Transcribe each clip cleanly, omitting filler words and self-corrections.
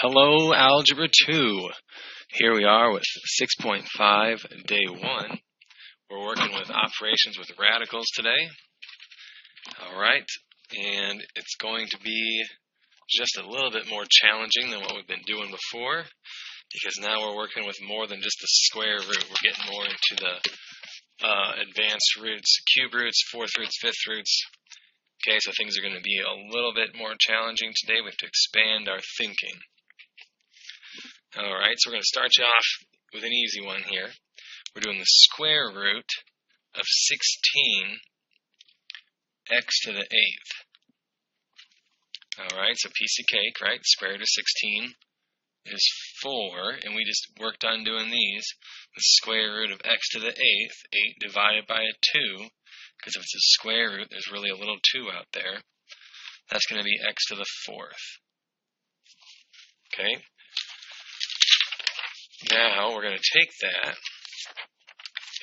Hello, Algebra 2. Here we are with 6.5, day 1. We're working with operations with radicals today. Alright, and it's going to be just a little bit more challenging than what we've been doing before, because now we're working with more than just the square root. We're getting more into the advanced roots, cube roots, fourth roots, fifth roots. Okay, so things are going to be a little bit more challenging today. We have to expand our thinking. Alright, so we're going to start you off with an easy one here. We're doing the square root of 16 x to the 8th. Alright, so piece of cake, right? Square root of 16 is 4, and we just worked on doing these. The square root of x to the 8th, 8 divided by a 2, because if it's a square root, there's really a little 2 out there. That's going to be x to the 4th. Okay? Now, we're going to take that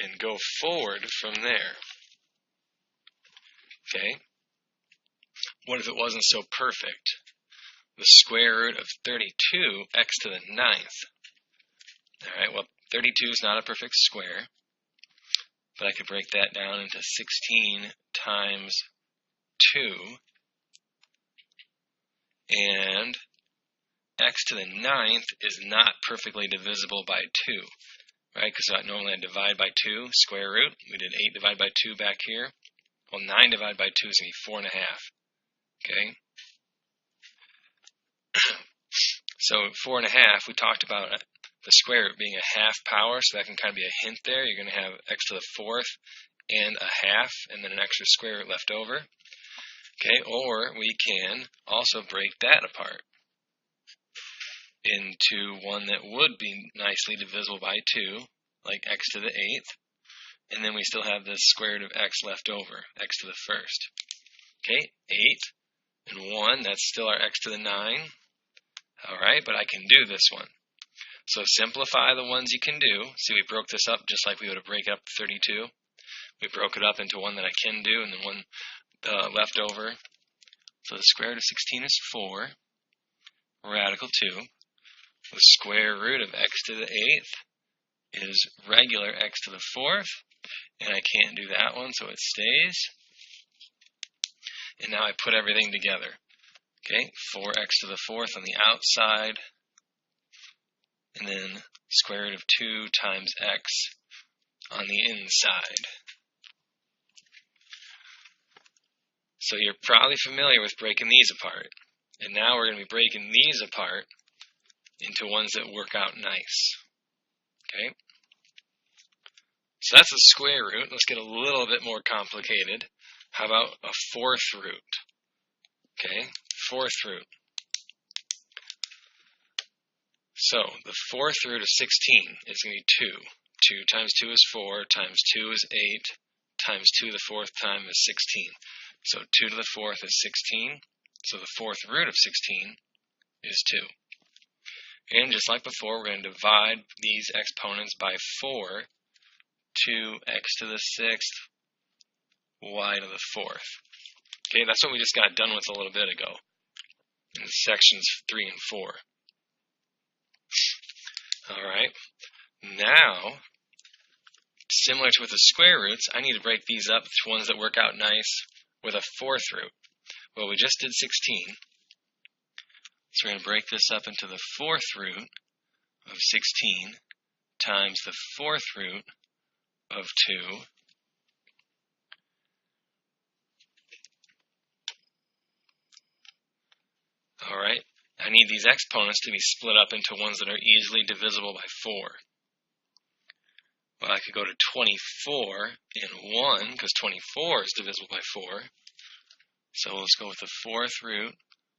and go forward from there. Okay? What if it wasn't so perfect? The square root of 32, x to the 9th. Alright, well, 32 is not a perfect square, but I could break that down into 16 times 2, and x to the 9th is not perfectly divisible by 2, right? Because normally I divide by 2, square root. We did 8 divided by 2 back here. Well, 9 divided by 2 is going to be 4.5, okay? So 4.5, we talked about the square root being a half power, so that can kind of be a hint there. You're going to have x to the 4th and a half, and then an extra square root left over. Okay, or we can also break that apart into one that would be nicely divisible by 2, like x to the 8th, and then we still have this square root of x left over, x to the 1st. Okay, 8 and 1, that's still our x to the 9. Alright, but I can do this one. So simplify the ones you can do. See, we broke this up just like we would have break up 32. We broke it up into one that I can do and then one left over. So the square root of 16 is 4. Radical 2. The square root of x to the 8th is regular x to the 4th. And I can't do that one, so it stays. And now I put everything together. Okay, 4x to the 4th on the outside, and then square root of 2 times x on the inside. So you're probably familiar with breaking these apart. And now we're going to be breaking these apart into ones that work out nice. Okay? So that's a square root. Let's get a little bit more complicated. How about a fourth root? Okay, fourth root. So, the fourth root of 16 is going to be 2. 2 times 2 is 4, times 2 is 8, times 2 to the 4th time is 16. So, 2 to the 4th is 16. So, the fourth root of 16 is 2. And just like before, we're going to divide these exponents by 4 to x to the 6th, y to the 4th. Okay, that's what we just got done with a little bit ago in sections 3 and 4. Alright, now, similar to with the square roots, I need to break these up to ones that work out nice with a fourth root. Well, we just did 16, so we're going to break this up into the fourth root of 16 times the fourth root of 2. Alright, I need these exponents to be split up into ones that are easily divisible by 4. Well, I could go to 24 and 1, because 24 is divisible by 4. So let's go with the fourth root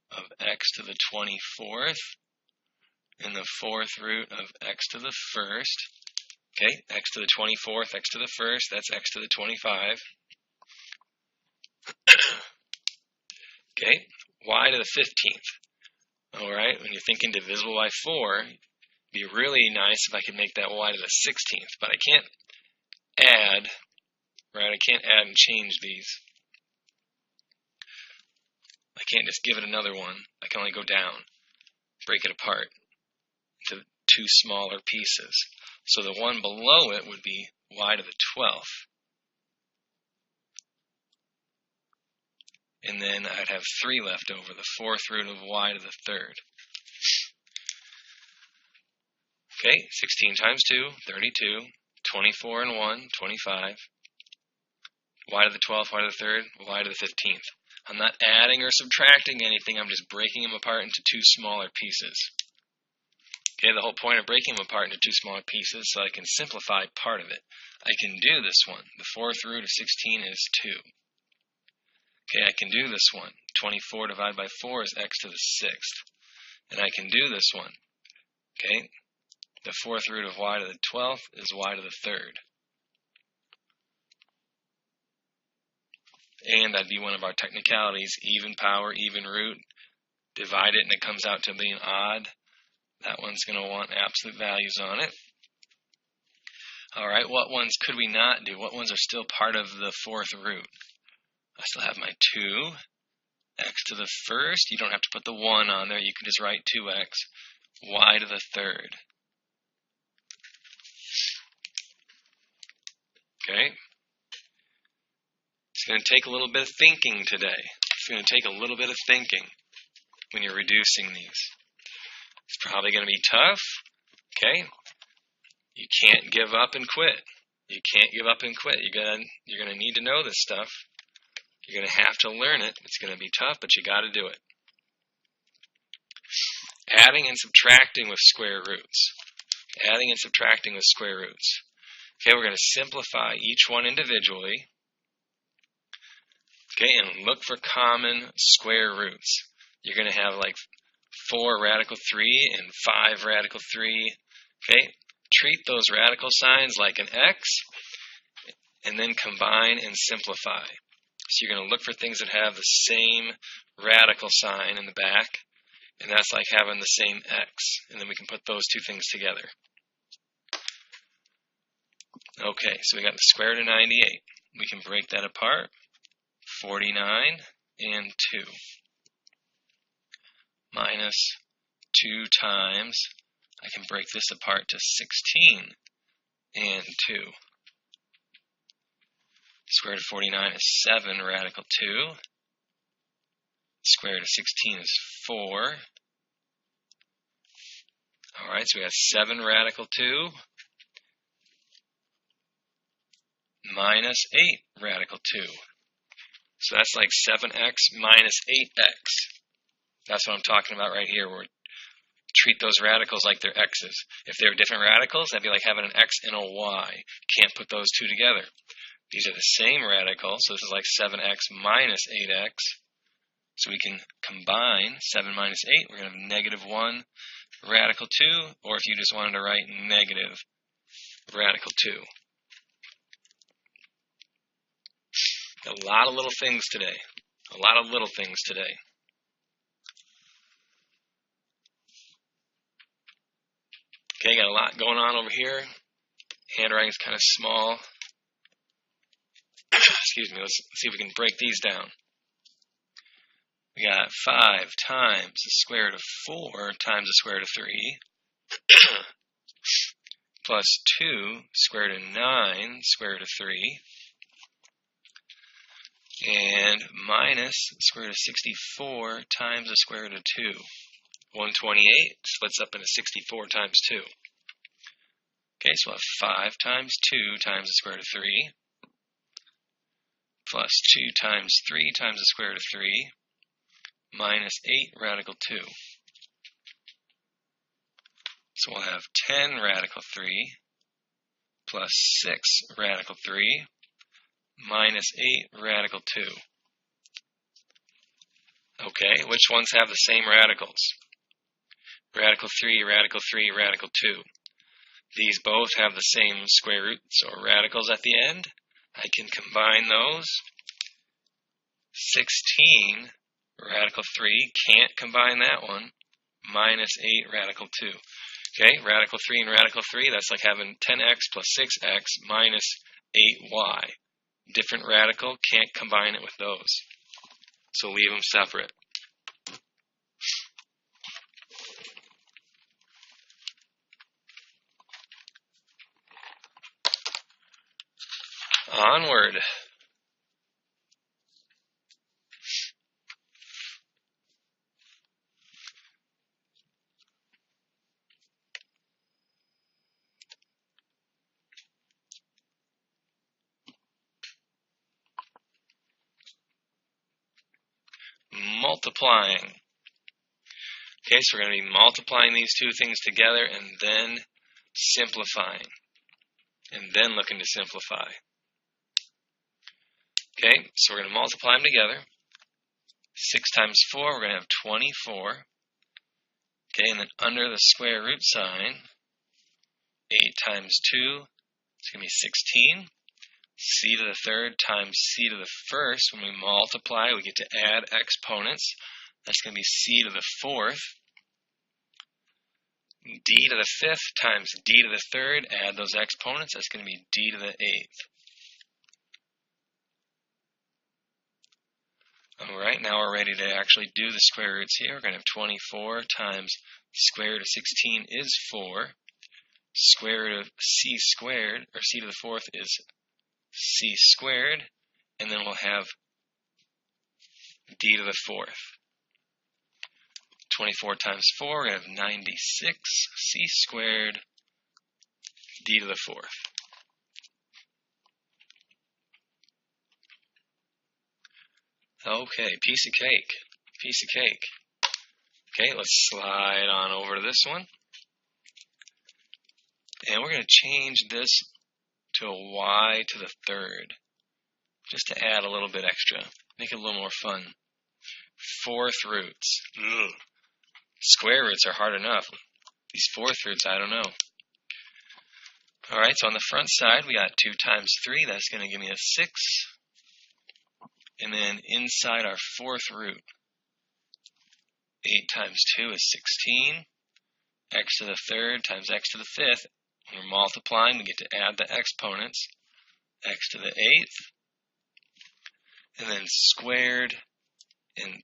of x to the 24th, and the fourth root of x to the 1st. Okay, x to the 24th, x to the 1st, that's x to the 25. Okay, y to the 15th. Alright, when you're thinking divisible by 4, it'd be really nice if I could make that y to the 16th, but I can't add, right? I can't add and change these. I can't just give it another one. I can only go down. break it apart into two smaller pieces. So the one below it would be y to the 12th. And then I'd have 3 left over, the 4th root of y to the 3rd. Okay, 16 times 2, 32. 24 and 1, 25. Y to the 12th, y to the 3rd, y to the 15th. I'm not adding or subtracting anything, I'm just breaking them apart into two smaller pieces. Okay, the whole point of breaking them apart into two smaller pieces so I can simplify part of it. I can do this one. The 4th root of 16 is 2. Okay, I can do this one. 24 divided by 4 is x to the 6th. And I can do this one. Okay, the 4th root of y to the 12th is y to the 3rd. And that'd be one of our technicalities, even power, even root. Divide it and it comes out to being odd. That one's going to want absolute values on it. Alright, what ones could we not do? What ones are still part of the 4th root? I still have my 2, x to the 1st. You don't have to put the 1 on there. You can just write 2x, y to the 3rd. Okay? It's going to take a little bit of thinking today. It's going to take a little bit of thinking when you're reducing these. It's probably going to be tough. Okay? You can't give up and quit. You can't give up and quit. You're going to need to know this stuff. You're going to have to learn it. It's going to be tough, but you got to do it. Adding and subtracting with square roots. Adding and subtracting with square roots. Okay, we're going to simplify each one individually. Okay, and look for common square roots. You're going to have like 4 radical 3 and 5 radical 3. Okay, treat those radical signs like an x, and then combine and simplify. So you're going to look for things that have the same radical sign in the back, and that's like having the same x. And then we can put those two things together. Okay, so we got the square root of 98. We can break that apart. 49 and 2. Minus 2 times, I can break this apart to 16 and 2. Square root of 49 is 7 radical 2. Square root of 16 is 4. Alright, so we got 7 radical 2 minus 8 radical 2. So that's like 7x minus 8x. That's what I'm talking about right here. We're treat those radicals like they're x's. If they were different radicals, that'd be like having an x and a y. Can't put those two together. These are the same radical, so this is like 7x minus 8x. So we can combine 7 minus 8. We're going to have negative 1 radical 2, or if you just wanted to write negative radical 2. A lot of little things today. A lot of little things today. Okay, got a lot going on over here. Handwriting's kind of small. Excuse me, let's see if we can break these down. We got 5 times the square root of 4 times the square root of 3 plus 2 square root of 9 square root of 3 and minus the square root of 64 times the square root of 2. 128 splits up into 64 times 2. Okay, so we'll have 5 times 2 times the square root of 3 plus 2 times 3 times the square root of 3 minus 8 radical 2. So we'll have 10 radical 3 plus 6 radical 3 minus 8 radical 2. Okay, which ones have the same radicals? Radical 3, radical 3, radical 2. These both have the same square roots or radicals at the end. I can combine those. 16 radical 3, can't combine that one, minus 8 radical 2. Okay, radical 3 and radical 3, that's like having 10x plus 6x minus 8y. Different radical, can't combine it with those. So leave them separate. Onward. Multiplying. Okay, so we're going to be multiplying these two things together and then simplifying. And then looking to simplify. Okay, so we're going to multiply them together. 6 times 4, we're going to have 24. Okay, and then under the square root sign, 8 times 2, it's going to be 16. C to the third times C to the first. When we multiply, we get to add exponents. That's going to be C to the fourth. D to the fifth times D to the third. Add those exponents. That's going to be D to the eighth. Alright, now we're ready to actually do the square roots here. We're going to have 24 times square root of 16 is 4. Square root of C squared, or C to the fourth, is C squared, and then we'll have D to the fourth. 24 times 4, we're going to have 96, C squared, D to the fourth. Okay, piece of cake, piece of cake. Okay, let's slide on over to this one. And we're going to change this to a y to the third, just to add a little bit extra, make it a little more fun. Fourth roots. Ugh. Square roots are hard enough. These fourth roots, I don't know. Alright, so on the front side, we got 2 times 3. That's going to give me a 6. And then inside our fourth root, 8 times 2 is 16. X to the third times x to the fifth. When we're multiplying, we get to add the exponents. X to the eighth. And then squared and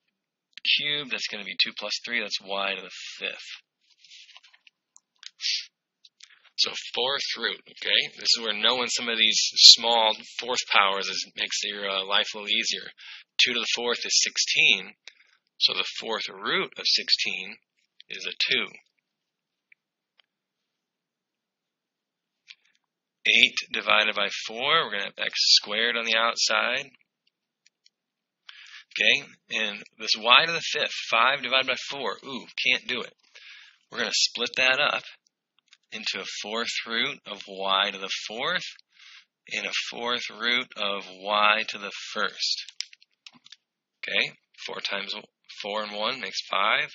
cubed, that's going to be 2 plus 3, that's y to the fifth. So fourth root, okay? This is where knowing some of these small fourth powers makes your life a little easier. 2 to the fourth is 16, so the fourth root of 16 is a 2. 8 divided by 4, we're going to have x squared on the outside. Okay, and this y to the fifth, 5 divided by 4, ooh, can't do it. We're going to split that up into a fourth root of y to the fourth and a fourth root of y to the first. Okay, 4 times 4 and 1 makes 5.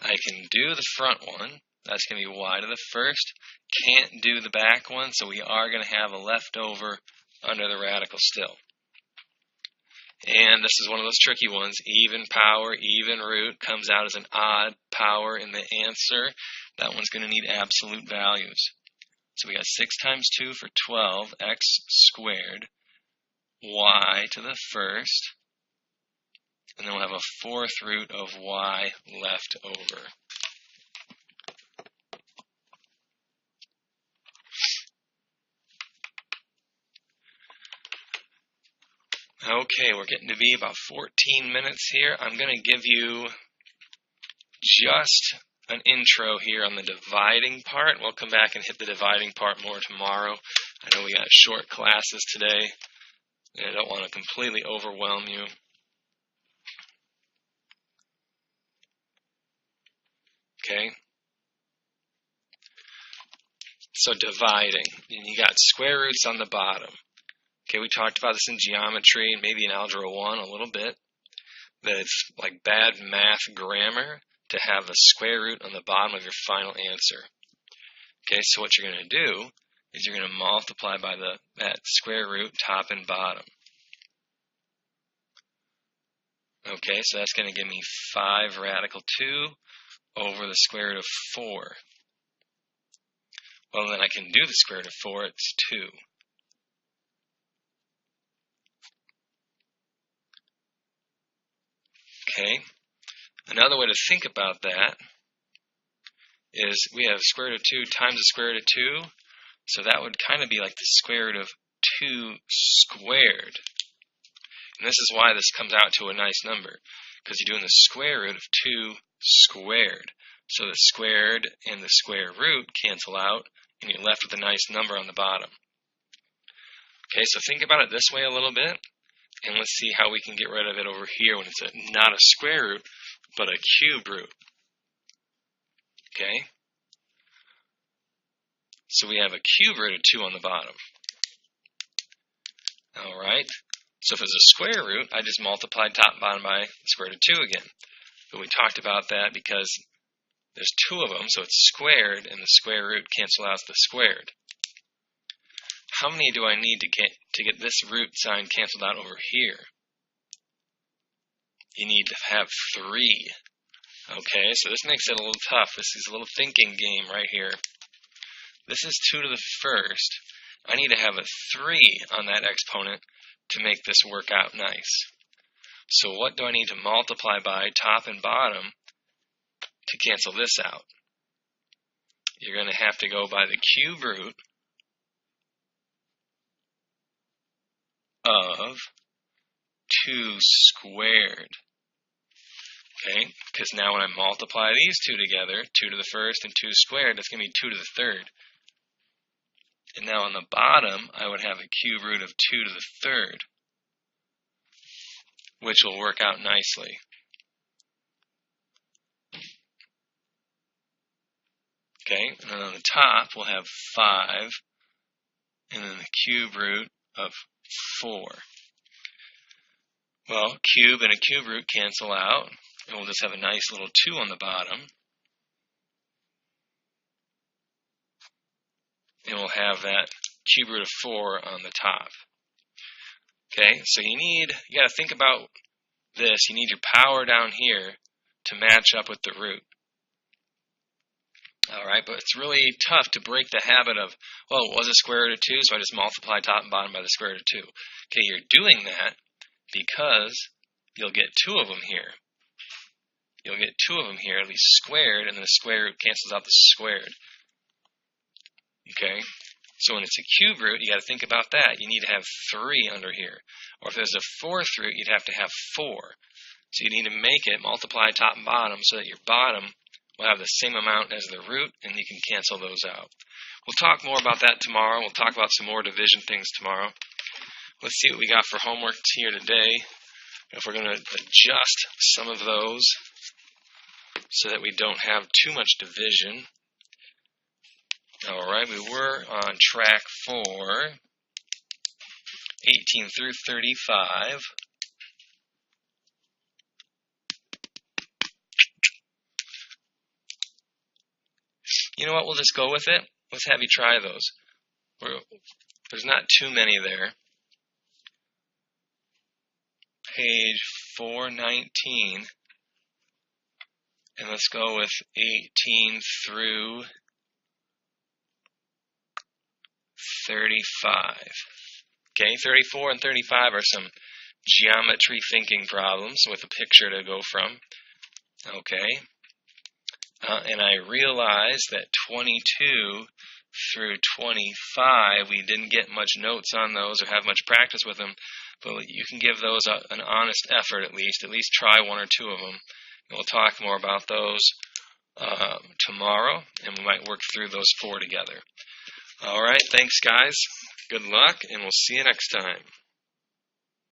I can do the front one. That's going to be y to the first. Can't do the back one, so we are going to have a leftover under the radical still. And this is one of those tricky ones. Even power, even root comes out as an odd power in the answer. That one's going to need absolute values. So we got 6 times 2 for 12, x squared, y to the first, and then we'll have a fourth root of y left over. Okay, we're getting to be about 14 minutes here. I'm going to give you just an intro here on the dividing part. We'll come back and hit the dividing part more tomorrow. I know we got short classes today, and I don't want to completely overwhelm you. Okay? So dividing, and you got square roots on the bottom. Okay, we talked about this in geometry and maybe in Algebra 1 a little bit, that it's like bad math grammar to have a square root on the bottom of your final answer. Okay, so what you're going to do is you're going to multiply by that square root top and bottom. Okay, so that's going to give me 5 radical 2 over the square root of 4. Well, then I can do the square root of 4, it's 2. Okay, another way to think about that is we have square root of 2 times the square root of 2, so that would kind of be like the square root of 2 squared. And this is why this comes out to a nice number, because you're doing the square root of 2 squared. So the squared and the square root cancel out, and you're left with a nice number on the bottom. Okay, so think about it this way a little bit, and let's see how we can get rid of it over here when it's not a square root, but a cube root. Okay? So we have a cube root of 2 on the bottom. Alright, so if it's a square root, I just multiplied top and bottom by the square root of 2 again. But we talked about that because there's 2 of them, so it's squared, and the square root cancels out the squared. How many do I need to get this root sign canceled out over here? You need to have 3. Okay, so this makes it a little tough. This is a little thinking game right here. This is 2 to the first. I need to have a 3 on that exponent to make this work out nice. So what do I need to multiply by, top and bottom, to cancel this out? You're going to have to go by the cube root of 2 squared. Okay, because now when I multiply these two together, 2 to the first and 2 squared, that's going to be 2 to the third. And now on the bottom, I would have a cube root of 2 to the third, which will work out nicely. Okay, and then on the top, we'll have 5, and then the cube root of 4. Well, cube and a cube root cancel out, and we'll just have a nice little 2 on the bottom. And we'll have that cube root of 4 on the top. Okay, so you got to think about this. You need your power down here to match up with the root. Alright, but it's really tough to break the habit of, well, it was a square root of 2, so I just multiply top and bottom by the square root of 2. Okay, you're doing that because you'll get 2 of them here. You'll get 2 of them here, at least squared, and then the square root cancels out the squared. Okay, so when it's a cube root, you got to think about that. You need to have 3 under here. Or if there's a 4th root, you'd have to have 4. So you need to make it multiply top and bottom so that your bottom will have the same amount as the root, and you can cancel those out. We'll talk more about that tomorrow. We'll talk about some more division things tomorrow. Let's see what we got for homework here today. If we're going to adjust some of those so that we don't have too much division. Alright, we were on track for 18 through 35. You know what, we'll just go with it. Let's have you try those. There's not too many there. Page 419. And let's go with 18 through 35. Okay, 34 and 35 are some geometry thinking problems with a picture to go from. Okay. And I realized that 22 through 25, we didn't get much notes on those or have much practice with them, but you can give those an honest effort at least try 1 or 2 of them. And we'll talk more about those tomorrow, and we might work through those 4 together. All right, thanks guys. Good luck, and we'll see you next time.